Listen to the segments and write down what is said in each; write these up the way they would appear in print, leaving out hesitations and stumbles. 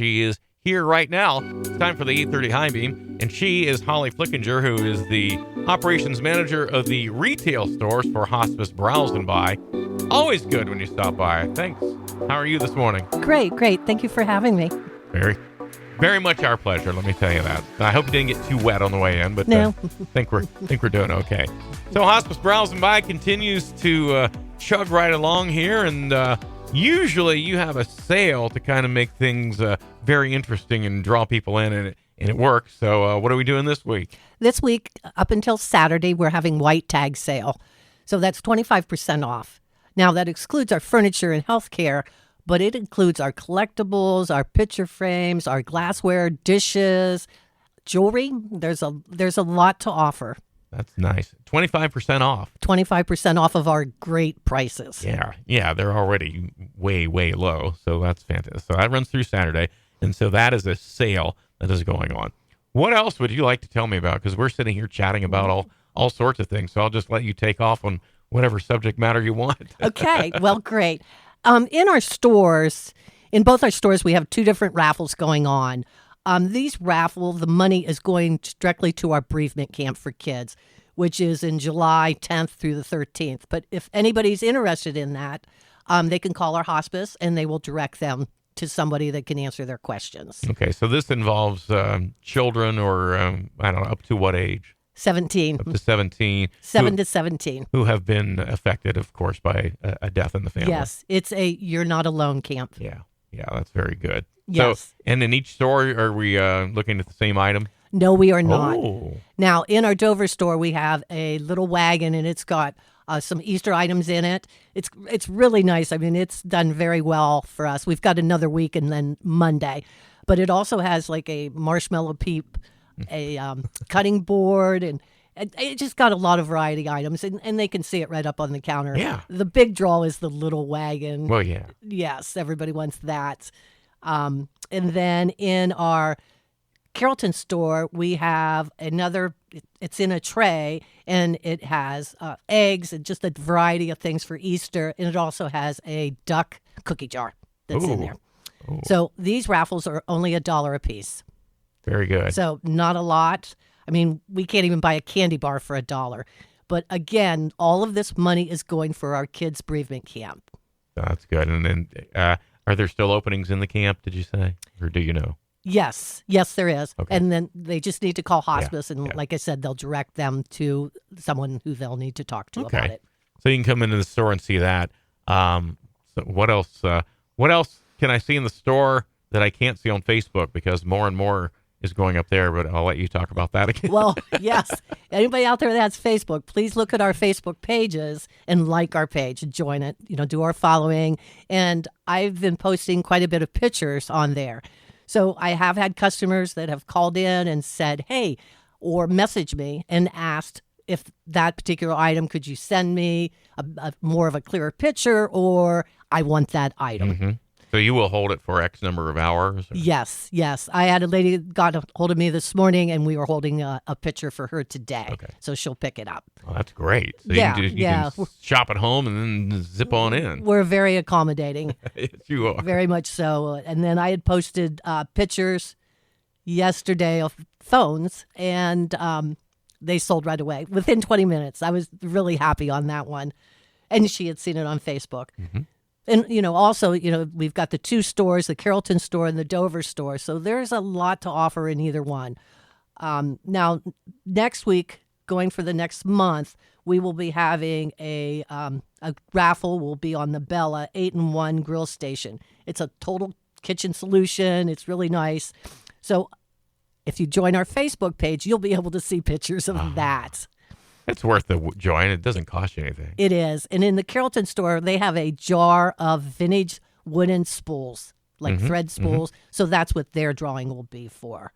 She is here right now. It's time for the 8:30 High Beam, and she is Holly Flickinger, who is the operations manager of the retail stores for Hospice Browse and Buy. Always good when you stop by. Thanks. How are you this morning? Great. Thank you for having me. Very much our pleasure. Let me tell you that. I hope you didn't get too wet on the way in, but no. think we're doing okay. So Hospice Browse and Buy continues to chug right along here, and usually you have a sale to kind of make things very interesting and draw people in, and it works. So what are we doing this week? This week, up until Saturday, we're having white tag sale. So that's 25% off. Now, that excludes our furniture and healthcare, but it includes our collectibles, our picture frames, our glassware, dishes, jewelry. There's a lot to offer. That's nice. 25% off. 25% off of our great prices. Yeah, they're already way, way low. So that's fantastic. So that runs through Saturday. And so that is a sale that is going on. What else would you like to tell me about? Because we're sitting here chatting about all sorts of things. So I'll just let you take off on whatever subject matter you want. Okay, well, great. In both our stores, we have two different raffles going on. These the money is going directly to our bereavement camp for kids, which is in July 10th through the 13th. But if anybody's interested in that, they can call our hospice and they will direct them to somebody that can answer their questions. Okay, so this involves children or, I don't know, up to what age? 17. Up to 17. 7 to 17. Who have been affected, of course, by a death in the family. Yes, it's a You're Not Alone camp. Yeah, that's very good. Yes. So, and in each store, are we looking at the same item? No, we are not. Oh. Now, in our Dover store, we have a little wagon, and it's got some Easter items in it. It's really nice. I mean, it's done very well for us. We've got another week and then Monday. But it also has like a marshmallow peep, a cutting board, and it just got a lot of variety items, and they can see it right up on the counter. Yeah. The big draw is the little wagon. Well, yeah. Yes, everybody wants that. And then in our Carrollton store, we have another, it's in a tray, and it has eggs and just a variety of things for Easter, and it also has a duck cookie jar that's in there. Ooh. So these raffles are only $1 a piece. Very good. So not a lot. I mean, we can't even buy a candy bar for $1. But again, all of this money is going for our kids' bereavement camp. That's good. And then are there still openings in the camp, did you say? Or do you know? Yes, there is. Okay. And then they just need to call hospice. And like I said, they'll direct them to someone who they'll need to talk to about it. So you can come into the store and see that. So what else can I see in the store that I can't see on Facebook? Because more and more is going up there, but I'll let you talk about that again. Well, yes. Anybody out there that has Facebook, please look at our Facebook pages and like our page and join it, do our following. And I've been posting quite a bit of pictures on there. So I have had customers that have called in and said, hey, or messaged me and asked if that particular item, could you send me a more of a clearer picture, or I want that item. Mm-hmm. So you will hold it for X number of hours? Or? Yes. I had a lady got a hold of me this morning, and we were holding a picture for her today. Okay. So she'll pick it up. Oh, that's great. So you can shop at home and then zip on in. We're very accommodating. Yes, you are. Very much so. And then I had posted pictures yesterday of phones, and they sold right away within 20 minutes. I was really happy on that one. And she had seen it on Facebook. Mm-hmm. And, also, we've got the two stores, the Carrollton store and the Dover store. So there's a lot to offer in either one. Now, next week, going for the next month, we will be having a raffle. Will be on the Bella 8-in-1 grill station. It's a total kitchen solution. It's really nice. So if you join our Facebook page, you'll be able to see pictures of that. It's worth the join. It doesn't cost you anything. It is. And in the Carrollton store, they have a jar of vintage wooden spools, like thread spools. Mm-hmm. So that's what their drawing will be for.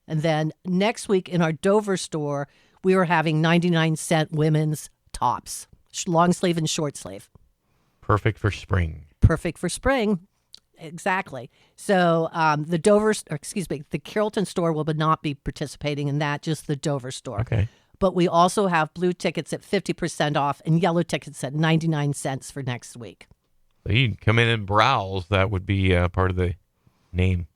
And then next week in our Dover store, we are having 99-cent women's tops, long sleeve and short sleeve. Perfect for spring. Exactly. So the Carrollton store will not be participating in that, just the Dover store. Okay. But we also have blue tickets at 50% off and yellow tickets at 99 cents for next week. So you can come in and browse. That would be part of the name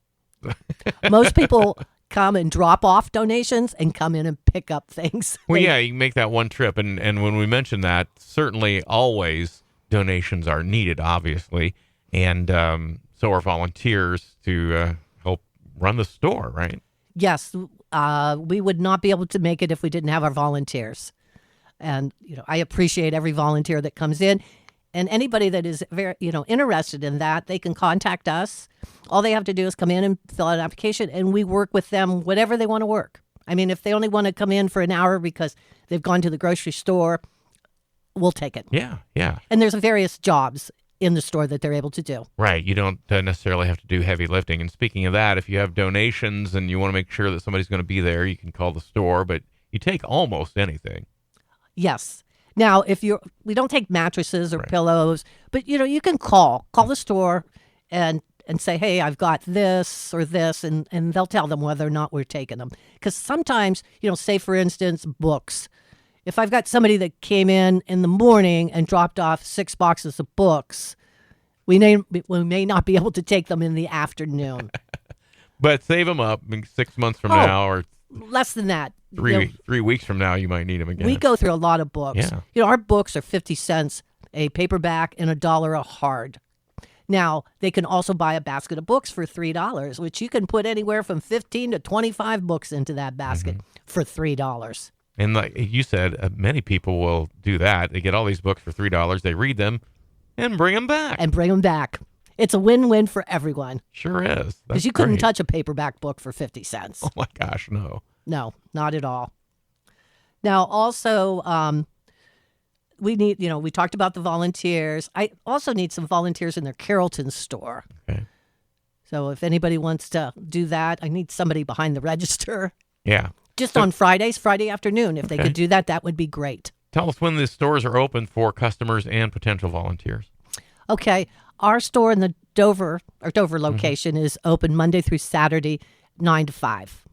Most people come and drop off donations and come in and pick up things. Well, yeah, you can make that one trip. And when we mention that, certainly always donations are needed, obviously. And so are volunteers to help run the store, right? Yes, we would not be able to make it if we didn't have our volunteers. And, I appreciate every volunteer that comes in. And anybody that is very, interested in that, they can contact us. All they have to do is come in and fill out an application, and we work with them whatever they want to work. I mean, if they only want to come in for an hour because they've gone to the grocery store, we'll take it. Yeah, yeah. And there's various jobs in the store that they're able to do. Right. You don't necessarily have to do heavy lifting. And speaking of that, if you have donations and you want to make sure that somebody's going to be there, you can call the store, but you take almost anything. Yes. Now, we don't take mattresses or pillows, but you can call the store and say, hey, I've got this or this, and they'll tell them whether or not we're taking them. Because sometimes, say for instance, books. If I've got somebody that came in the morning and dropped off 6 boxes of books, we may not be able to take them in the afternoon. But save them up. 6 months from now, or less than that. 3 weeks from now, you might need them again. We go through a lot of books. Yeah. Our books are 50 cents a paperback and $1 a hard. Now, they can also buy a basket of books for $3, which you can put anywhere from 15 to 25 books into that basket for $3. And like you said, many people will do that. They get all these books for $3. They read them and bring them back. It's a win-win for everyone. Sure is. Because you couldn't touch a paperback book for 50 cents. Oh, my gosh, no. No, not at all. Now, also, we need, we talked about the volunteers. I also need some volunteers in their Carrollton store. Okay. So if anybody wants to do that, I need somebody behind the register. Yeah. Just on Friday afternoon. If they could do that, that would be great. Tell us when the stores are open for customers and potential volunteers. Okay. Our store in the Dover location is open Monday through Saturday, 9 to 5.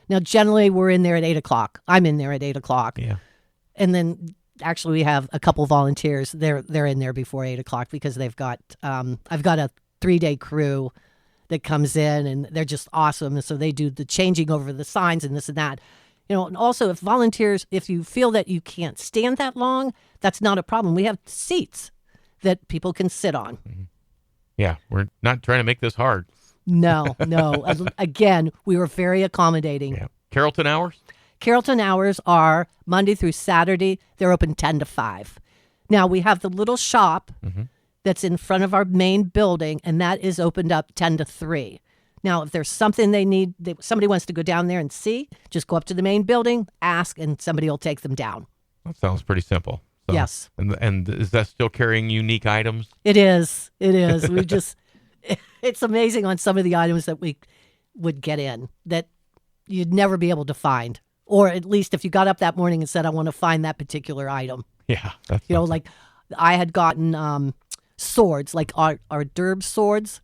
Now, generally, we're in there at 8 o'clock. I'm in there at 8 o'clock. Yeah. And then actually we have a couple volunteers. They're in there before 8 o'clock because they've got, I've got a 3-day crew that comes in and they're just awesome. And so they do the changing over the signs and this and that. And also if volunteers, if you feel that you can't stand that long, that's not a problem. We have seats that people can sit on. Mm-hmm. Yeah. We're not trying to make this hard. No. Again, we were very accommodating. Yeah. Carrollton hours? Carrollton hours are Monday through Saturday. They're open 10 to 5. Now, we have the little shop that's in front of our main building, and that is opened up 10 to 3. Now, if there's something they need, somebody wants to go down there and see, just go up to the main building, ask, and somebody will take them down. That sounds pretty simple. So, yes. And is that still carrying unique items? It is. We just... It's amazing on some of the items that we would get in that you'd never be able to find. Or at least if you got up that morning and said, I want to find that particular item. Yeah. Like I had gotten swords, like our derb swords,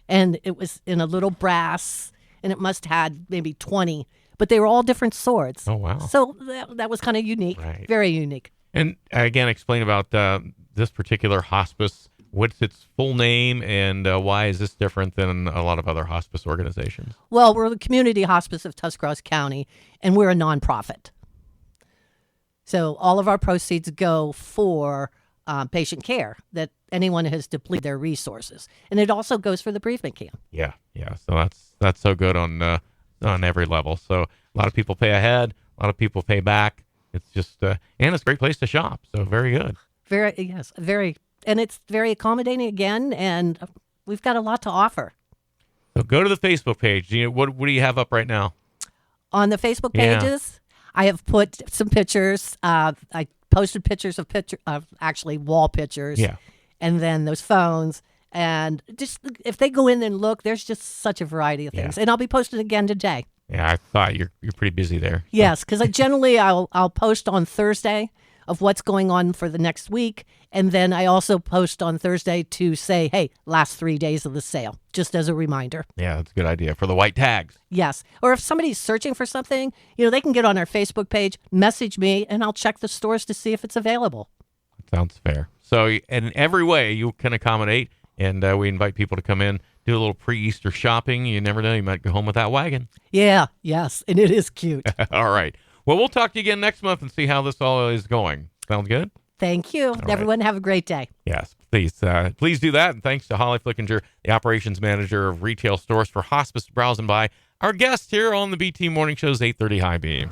and it was in a little brass, and it must have had maybe 20, but they were all different swords. Oh, wow. So that was kind of unique, very unique. And again, explain about this particular hospice. What's its full name, and why is this different than a lot of other hospice organizations? Well, we're the Community Hospice of Tuscarawas County, and we're a nonprofit. So all of our proceeds go for patient care, that anyone has depleted their resources. And it also goes for the bereavement camp. Yeah. So that's so good on every level. So a lot of people pay ahead, a lot of people pay back. It's just, and it's a great place to shop. So very good. Very. And it's very accommodating again, and we've got a lot to offer. So go to the Facebook page. What do you have up right now? On the Facebook pages, I have put some pictures. I posted pictures of actually wall pictures. Yeah. And then those phones. And just if they go in and look, there's just such a variety of things. Yeah. And I'll be posting again today. Yeah, I thought you're pretty busy there. So. Yes, because I'll post on Thursday of what's going on for the next week. And then I also post on Thursday to say, hey, last 3 days of the sale, just as a reminder. Yeah, that's a good idea for the white tags. Yes. Or if somebody's searching for something, they can get on our Facebook page, message me, and I'll check the stores to see if it's available. That sounds fair. So in every way you can accommodate, and we invite people to come in do a little pre-Easter shopping. You never know. You might go home with that wagon. Yeah, yes, and it is cute. All right. Well, we'll talk to you again next month and see how this all is going. Sounds good? Thank you. right. Everyone have a great day. Yes, please. Please do that. And thanks to Holly Flickinger, the operations manager of retail stores for Hospice, browsing by. Our guest here on the BT Morning Show's 830 High Beam.